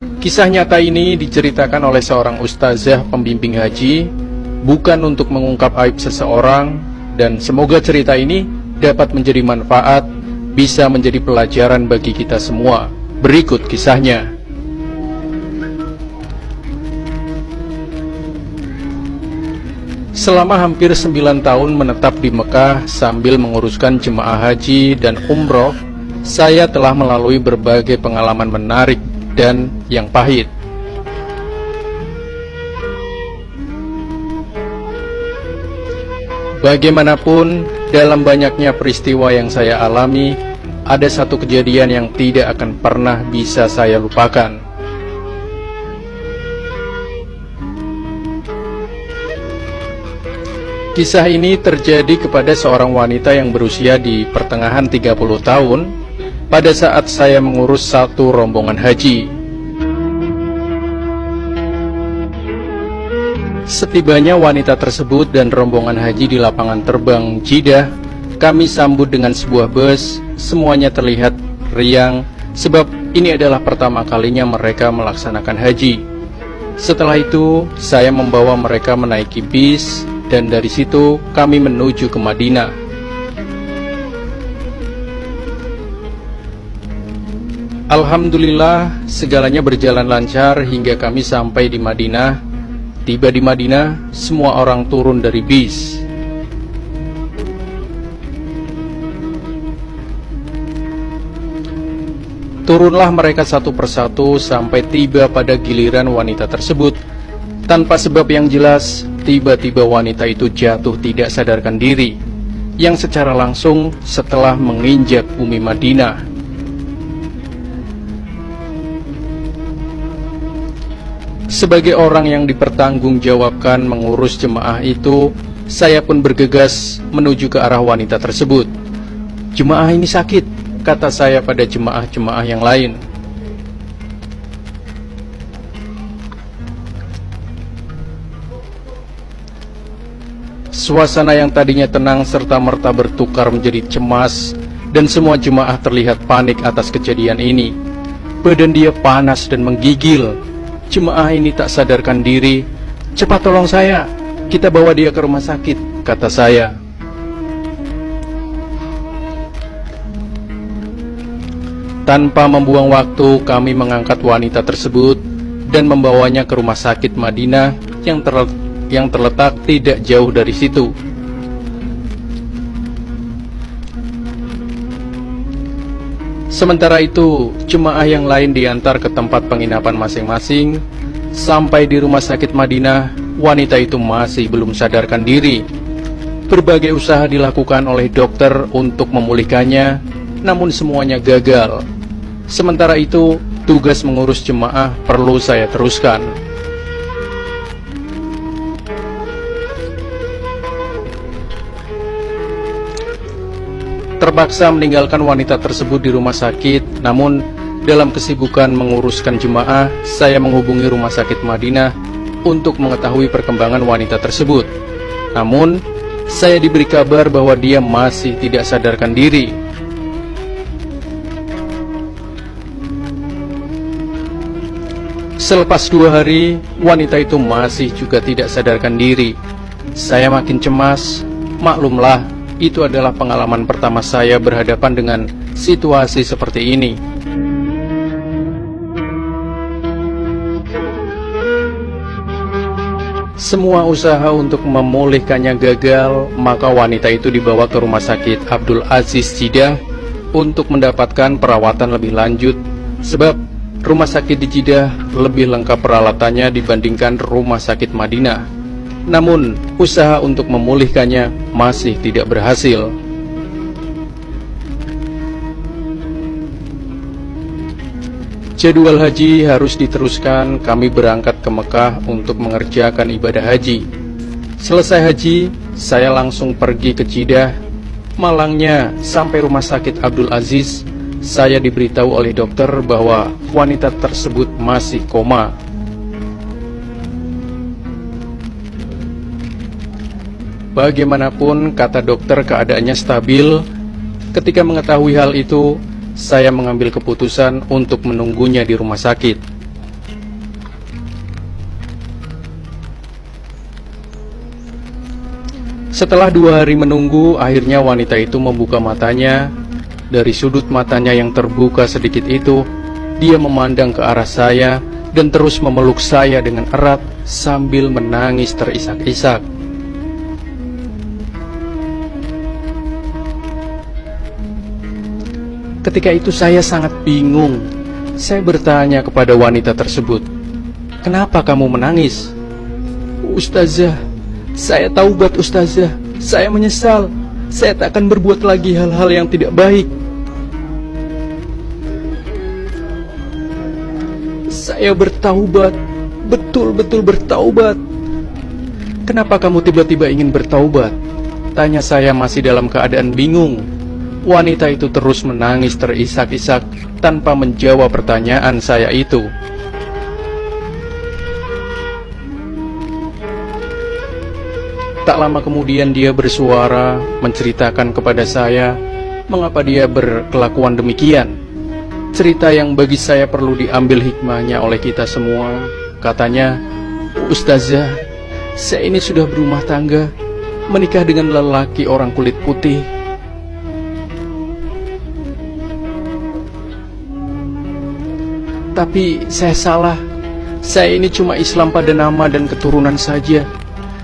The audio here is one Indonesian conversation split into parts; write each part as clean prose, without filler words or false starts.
Kisah nyata ini diceritakan oleh seorang ustazah pembimbing haji, bukan untuk mengungkap aib seseorang, dan semoga cerita ini dapat menjadi manfaat, bisa menjadi pelajaran bagi kita semua. Berikut kisahnya. Selama hampir 9 tahun menetap di Mekah sambil menguruskan jemaah haji dan umroh, saya telah melalui berbagai pengalaman menarik dan yang pahit. Bagaimanapun, dalam banyaknya peristiwa yang saya alami, ada satu kejadian yang tidak akan pernah bisa saya lupakan. Kisah ini terjadi kepada seorang wanita yang berusia di pertengahan 30 tahun pada saat saya mengurus satu rombongan haji. Setibanya wanita tersebut dan rombongan haji di lapangan terbang Jeddah, kami sambut dengan sebuah bus. Semuanya terlihat riang sebab ini adalah pertama kalinya mereka melaksanakan haji. Setelah itu, saya membawa mereka menaiki bis, dan dari situ kami menuju ke Madinah. Alhamdulillah, segalanya berjalan lancar hingga kami sampai di Madinah. Tiba di Madinah, semua orang turun dari bis. Turunlah mereka satu persatu sampai tiba pada giliran wanita tersebut. Tanpa sebab yang jelas, tiba-tiba wanita itu jatuh tidak sadarkan diri, yang secara langsung setelah menginjak bumi Madinah. Sebagai orang yang dipertanggungjawabkan mengurus jemaah itu, saya pun bergegas menuju ke arah wanita tersebut. "Jemaah ini sakit," kata saya pada jemaah-jemaah yang lain. Suasana yang tadinya tenang serta-merta bertukar menjadi cemas, dan semua jemaah terlihat panik atas kejadian ini. Badan dia panas dan menggigil. Jemaah ini tak sadarkan diri. "Cepat tolong saya, kita bawa dia ke rumah sakit," kata saya. Tanpa membuang waktu, kami mengangkat wanita tersebut dan membawanya ke rumah sakit Madinah yang terletak tidak jauh dari situ. Sementara itu, jemaah yang lain diantar ke tempat penginapan masing-masing. Sampai di rumah sakit Madinah, wanita itu masih belum sadarkan diri. Berbagai usaha dilakukan oleh dokter untuk memulihkannya, namun semuanya gagal. Sementara itu, tugas mengurus jemaah perlu saya teruskan. Terpaksa meninggalkan wanita tersebut di rumah sakit, namun dalam kesibukan menguruskan jemaah, saya menghubungi rumah sakit Madinah untuk mengetahui perkembangan wanita tersebut. Namun, saya diberi kabar bahwa dia masih tidak sadarkan diri. Selepas 2 hari, wanita itu masih juga tidak sadarkan diri. Saya makin cemas. Maklumlah, itu adalah pengalaman pertama saya berhadapan dengan situasi seperti ini. Semua usaha untuk memulihkannya gagal, maka wanita itu dibawa ke rumah sakit Abdul Aziz Jeddah untuk mendapatkan perawatan lebih lanjut, sebab rumah sakit di Jeddah lebih lengkap peralatannya dibandingkan rumah sakit Madinah. Namun, usaha untuk memulihkannya masih tidak berhasil. Jadwal haji harus diteruskan. Kami berangkat ke Mekah untuk mengerjakan ibadah haji. Selesai haji, saya langsung pergi ke Jeddah. Malangnya, sampai rumah sakit Abdul Aziz, saya diberitahu oleh dokter bahwa wanita tersebut masih koma. Bagaimanapun, kata dokter, keadaannya stabil. Ketika mengetahui hal itu, saya mengambil keputusan untuk menunggunya di rumah sakit. Setelah 2 hari menunggu, akhirnya wanita itu membuka matanya. Dari sudut matanya yang terbuka sedikit itu, dia memandang ke arah saya dan terus memeluk saya dengan erat sambil menangis terisak-isak. Ketika itu saya sangat bingung. Saya bertanya kepada wanita tersebut, "Kenapa kamu menangis?" "Ustazah, saya taubat Ustazah. Saya menyesal. Saya tak akan berbuat lagi hal-hal yang tidak baik. Saya bertaubat, betul-betul bertaubat." "Kenapa kamu tiba-tiba ingin bertaubat?" tanya saya masih dalam keadaan bingung. Wanita itu terus menangis terisak-isak tanpa menjawab pertanyaan saya itu. Tak lama kemudian dia bersuara menceritakan kepada saya mengapa dia berkelakuan demikian. Cerita yang bagi saya perlu diambil hikmahnya oleh kita semua. Katanya, "Ustazah, saya ini sudah berumah tangga, menikah dengan lelaki orang kulit putih. Tapi saya salah. Saya ini cuma Islam pada nama dan keturunan saja.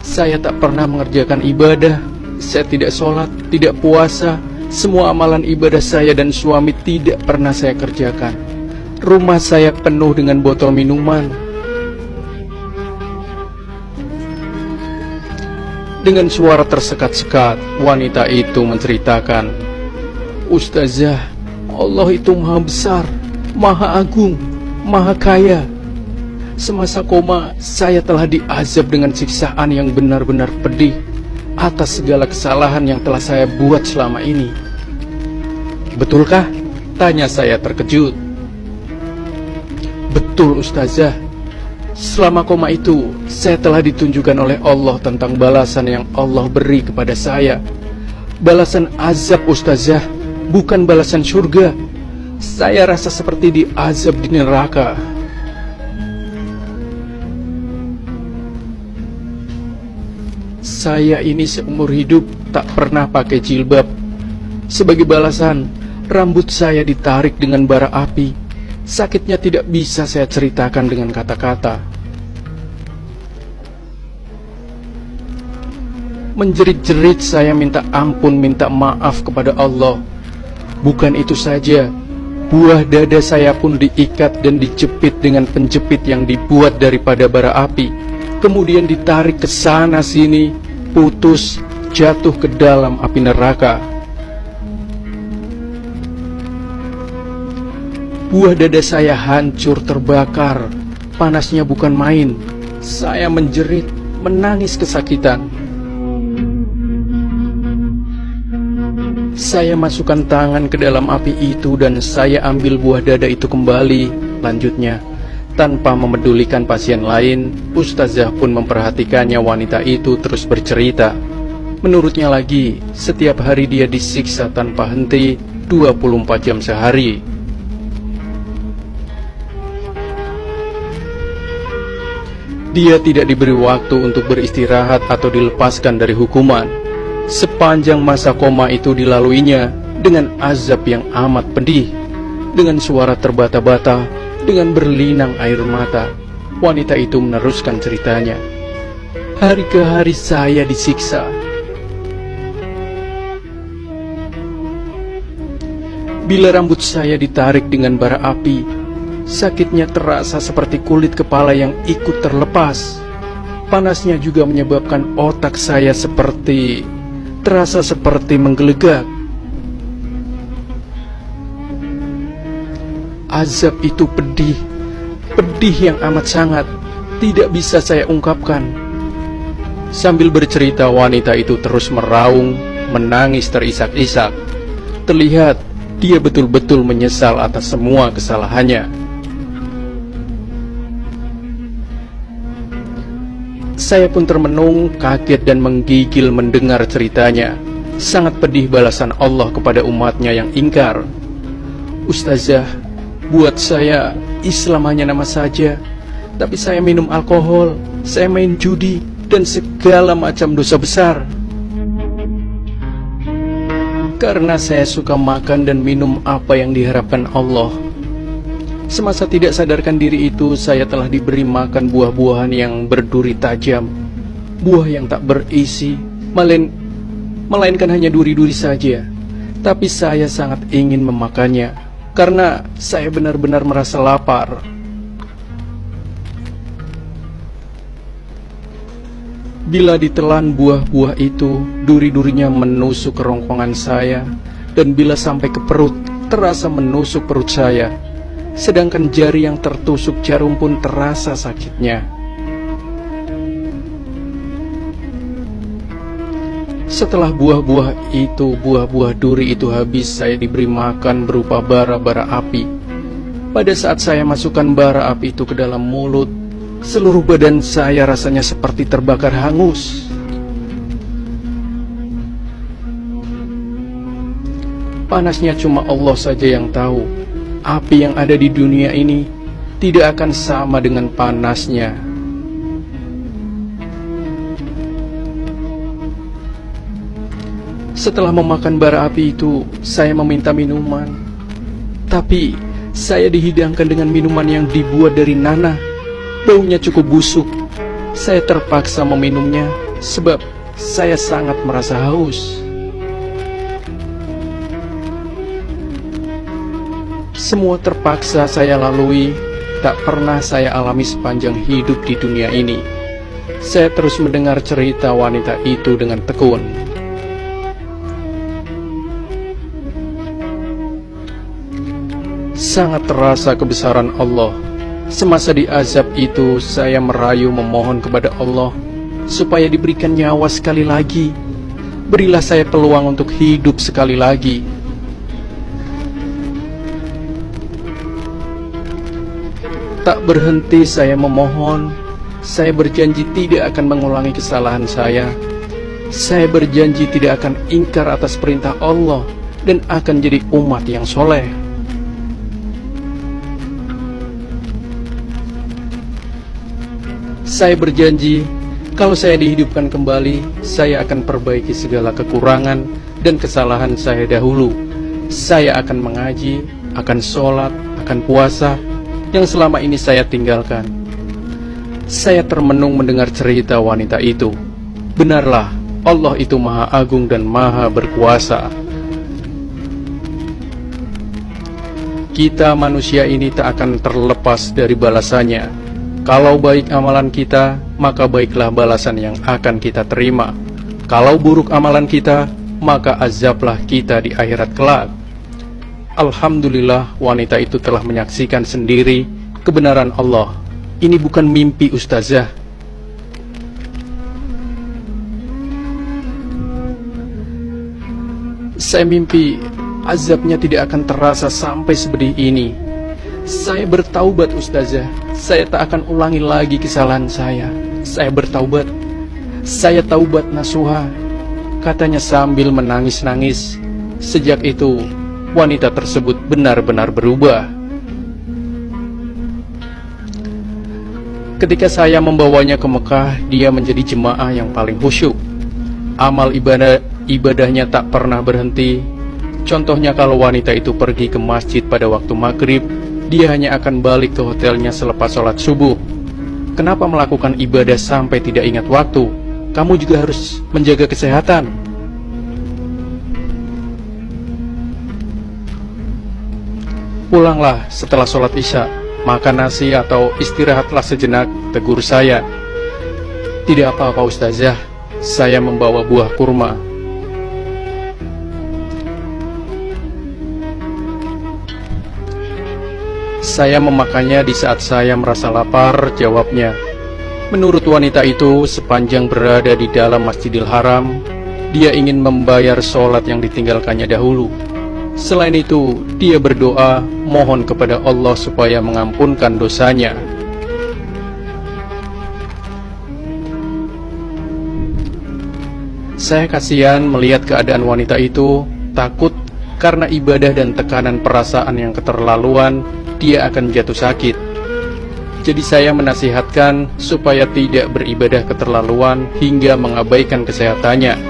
Saya tak pernah mengerjakan ibadah. Saya tidak sholat, tidak puasa. Semua amalan ibadah saya dan suami tidak pernah saya kerjakan. Rumah saya penuh dengan botol minuman." Dengan suara tersekat-sekat, wanita itu menceritakan, "Ustazah, Allah itu maha besar, maha agung, maha kaya. Semasa koma, saya telah diazab dengan siksaan yang benar-benar pedih atas segala kesalahan yang telah saya buat selama ini." "Betulkah?" tanya saya terkejut. "Betul Ustazah. Selama koma itu, saya telah ditunjukkan oleh Allah tentang balasan yang Allah beri kepada saya. Balasan azab Ustazah, bukan balasan surga. Saya rasa seperti diazab di neraka." Saya ini seumur hidup tak pernah pakai jilbab. Sebagai balasan, rambut saya ditarik dengan bara api. Sakitnya tidak bisa saya ceritakan dengan kata-kata. Menjerit-jerit saya minta ampun, minta maaf kepada Allah. Bukan itu saja, buah dada saya pun diikat dan dijepit dengan penjepit yang dibuat daripada bara api. Kemudian ditarik ke sana sini, putus, jatuh ke dalam api neraka. Buah dada saya hancur terbakar. Panasnya bukan main. Saya menjerit, menangis kesakitan. Saya masukkan tangan ke dalam api itu dan saya ambil buah dada itu kembali. Lanjutnya, tanpa memedulikan pasien lain, Ustazah pun memperhatikannya. Wanita itu terus bercerita. Menurutnya lagi, setiap hari dia disiksa tanpa henti 24 jam sehari. Dia tidak diberi waktu untuk beristirahat atau dilepaskan dari hukuman. Sepanjang masa koma itu dilaluinya dengan azab yang amat pedih. Dengan suara terbata-bata, dengan berlinang air mata, wanita itu meneruskan ceritanya. "Hari ke hari saya disiksa. Bila rambut saya ditarik dengan bara api, sakitnya terasa seperti kulit kepala yang ikut terlepas. Panasnya juga menyebabkan otak saya terasa seperti menggelegak. Azab itu pedih, pedih yang amat sangat, tidak bisa saya ungkapkan." Sambil bercerita, wanita itu terus meraung, menangis terisak-isak. Terlihat dia betul-betul menyesal atas semua kesalahannya. Saya pun termenung, kaget dan menggigil mendengar ceritanya. Sangat pedih balasan Allah kepada umatnya yang ingkar. "Ustazah, buat saya Islam hanya nama saja. Tapi saya minum alkohol, saya main judi, dan segala macam dosa besar. karena saya suka makan dan minum apa yang diharapkan Allah. Semasa tidak sadarkan diri itu, saya telah diberi makan buah-buahan yang berduri tajam, buah yang tak berisi, melainkan hanya duri-duri saja. Tapi saya sangat ingin memakannya, karena saya benar-benar merasa lapar. Bila ditelan buah-buah itu, duri-durinya menusuk kerongkongan saya, dan bila sampai ke perut, terasa menusuk perut saya. Sedangkan jari yang tertusuk jarum pun terasa sakitnya. Setelah buah-buah duri itu habis, saya diberi makan berupa bara-bara api. Pada saat saya masukkan bara api itu ke dalam mulut, seluruh badan saya rasanya seperti terbakar hangus. Panasnya cuma Allah saja yang tahu. Api yang ada di dunia ini tidak akan sama dengan panasnya. Setelah memakan bara api itu, saya meminta minuman. Tapi saya dihidangkan dengan minuman yang dibuat dari nanah. Baunya cukup busuk. Saya terpaksa meminumnya sebab saya sangat merasa haus. Semua terpaksa saya lalui, tak pernah saya alami sepanjang hidup di dunia ini. Saya terus mendengar cerita wanita itu dengan tekun. Sangat terasa kebesaran Allah. Semasa diazab itu, saya merayu memohon kepada Allah supaya diberikan nyawa sekali lagi. Berilah saya peluang untuk hidup sekali lagi. Tak berhenti saya memohon. Saya berjanji tidak akan mengulangi kesalahan saya. Saya berjanji tidak akan ingkar atas perintah Allah dan akan jadi umat yang soleh. Saya berjanji, kalau saya dihidupkan kembali, saya akan perbaiki segala kekurangan dan kesalahan saya dahulu. Saya akan mengaji, akan sholat, akan puasa, yang selama ini saya tinggalkan. Saya termenung mendengar cerita wanita itu. Benarlah, Allah itu Maha Agung dan Maha Berkuasa. Kita manusia ini tak akan terlepas dari balasannya. Kalau baik amalan kita, maka baiklah balasan yang akan kita terima. Kalau buruk amalan kita, maka azablah kita di akhirat kelak. Alhamdulillah, wanita itu telah menyaksikan sendiri kebenaran Allah. Ini bukan mimpi ustazah. Saya mimpi azabnya tidak akan terasa sampai sepedih ini. Saya bertaubat ustazah. Saya tak akan ulangi lagi kesalahan saya. Saya bertaubat. Saya taubat nasuha, katanya sambil menangis-nangis. Sejak itu, wanita tersebut benar-benar berubah. Ketika saya membawanya ke Mekah, dia menjadi jemaah yang paling khusyuk. Amal ibadahnya tak pernah berhenti. Contohnya kalau wanita itu pergi ke masjid pada waktu maghrib, dia hanya akan balik ke hotelnya selepas sholat subuh. Kenapa melakukan ibadah sampai tidak ingat waktu? Kamu juga harus menjaga kesehatan. Pulanglah setelah sholat isya, makan nasi atau istirahatlah sejenak, tegur saya. Tidak apa-apa ustazah, saya membawa buah kurma. Saya memakannya di saat saya merasa lapar, jawabnya. Menurut wanita itu, sepanjang berada di dalam Masjidil Haram, dia ingin membayar sholat yang ditinggalkannya dahulu. Selain itu, dia berdoa, mohon kepada Allah supaya mengampunkan dosanya. Saya kasihan melihat keadaan wanita itu, takut karena ibadah dan tekanan perasaan yang keterlaluan, dia akan jatuh sakit. Jadi saya menasihatkan supaya tidak beribadah keterlaluan hingga mengabaikan kesehatannya.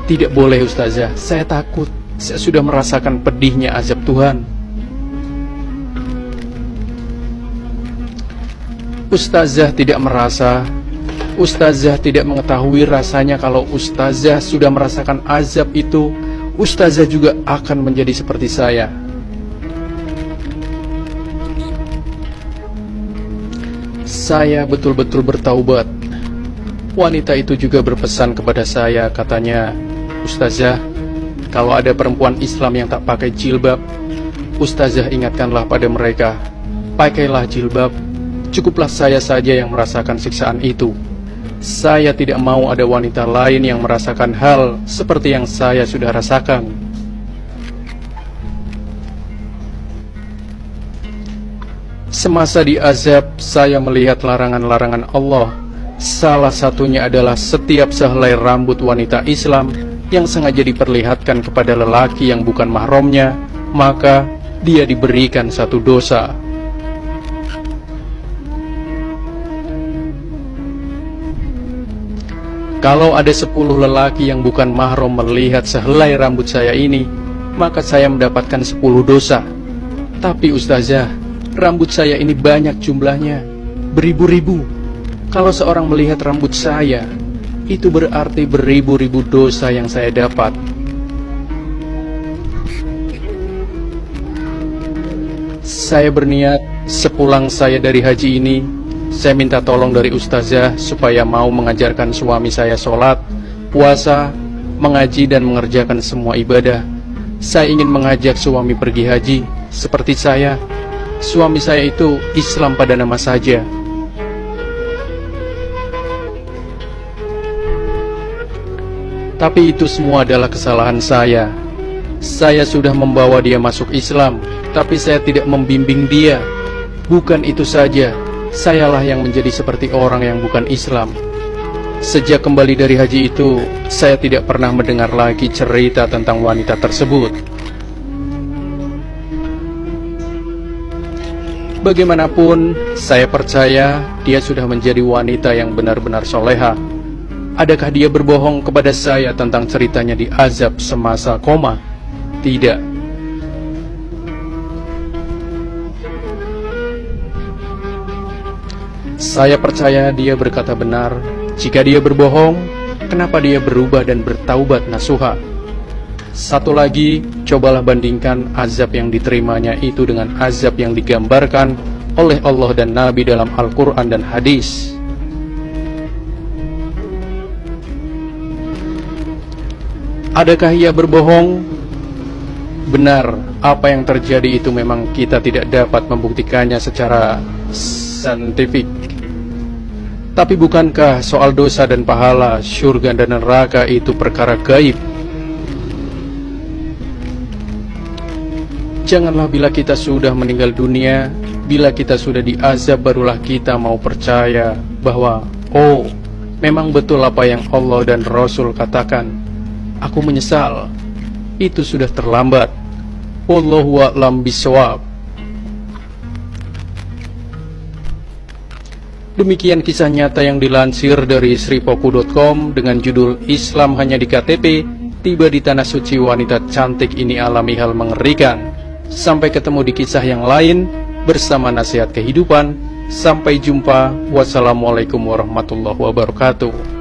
Tidak boleh Ustazah, saya takut. Saya sudah merasakan pedihnya azab Tuhan. Ustazah tidak merasa, Ustazah tidak mengetahui rasanya kalau Ustazah sudah merasakan azab itu, Ustazah juga akan menjadi seperti saya. Saya betul-betul bertaubat. Wanita itu juga berpesan kepada saya, katanya, Ustazah, kalau ada perempuan Islam yang tak pakai jilbab, Ustazah ingatkanlah pada mereka, pakailah jilbab. Cukuplah saya saja yang merasakan siksaan itu. Saya tidak mau ada wanita lain yang merasakan hal seperti yang saya sudah rasakan. Semasa di azab, saya melihat larangan-larangan Allah. Salah satunya adalah setiap sehelai rambut wanita Islam yang sengaja diperlihatkan kepada lelaki yang bukan mahramnya, maka dia diberikan satu dosa. Kalau ada 10 lelaki yang bukan mahram melihat sehelai rambut saya ini, maka saya mendapatkan 10 dosa. Tapi Ustazah, rambut saya ini banyak jumlahnya, beribu-ribu. Kalau seorang melihat rambut saya, itu berarti beribu-ribu dosa yang saya dapat. Saya berniat sepulang saya dari haji ini, saya minta tolong dari Ustazah supaya mau mengajarkan suami saya sholat, puasa, mengaji dan mengerjakan semua ibadah. Saya ingin mengajak suami pergi haji seperti saya. Suami saya itu Islam pada nama saja. Tapi itu semua adalah kesalahan saya. Saya sudah membawa dia masuk Islam, tapi saya tidak membimbing dia. Bukan itu saja, sayalah yang menjadi seperti orang yang bukan Islam. Sejak kembali dari haji itu, saya tidak pernah mendengar lagi cerita tentang wanita tersebut. Bagaimanapun, saya percaya dia sudah menjadi wanita yang benar-benar soleha. Adakah dia berbohong kepada saya tentang ceritanya di azab semasa koma? Tidak. Saya percaya dia berkata benar. Jika dia berbohong, kenapa dia berubah dan bertaubat nasuha? Satu lagi, cobalah bandingkan azab yang diterimanya itu dengan azab yang digambarkan oleh Allah dan Nabi dalam Al-Quran dan hadis. Adakah ia berbohong? Benar, apa yang terjadi itu memang kita tidak dapat membuktikannya secara saintifik. Tapi bukankah soal dosa dan pahala, syurga dan neraka itu perkara gaib? Janganlah bila kita sudah meninggal dunia, bila kita sudah diazab barulah kita mau percaya bahwa, oh, memang betul apa yang Allah dan Rasul katakan. Aku menyesal, itu sudah terlambat. Wallahu a'lam bishawab. Demikian kisah nyata yang dilansir dari sripoku.com dengan judul Islam hanya di KTP, tiba di tanah suci wanita cantik ini alami hal mengerikan. Sampai ketemu di kisah yang lain bersama nasihat kehidupan. Sampai jumpa. Wassalamualaikum warahmatullahi wabarakatuh.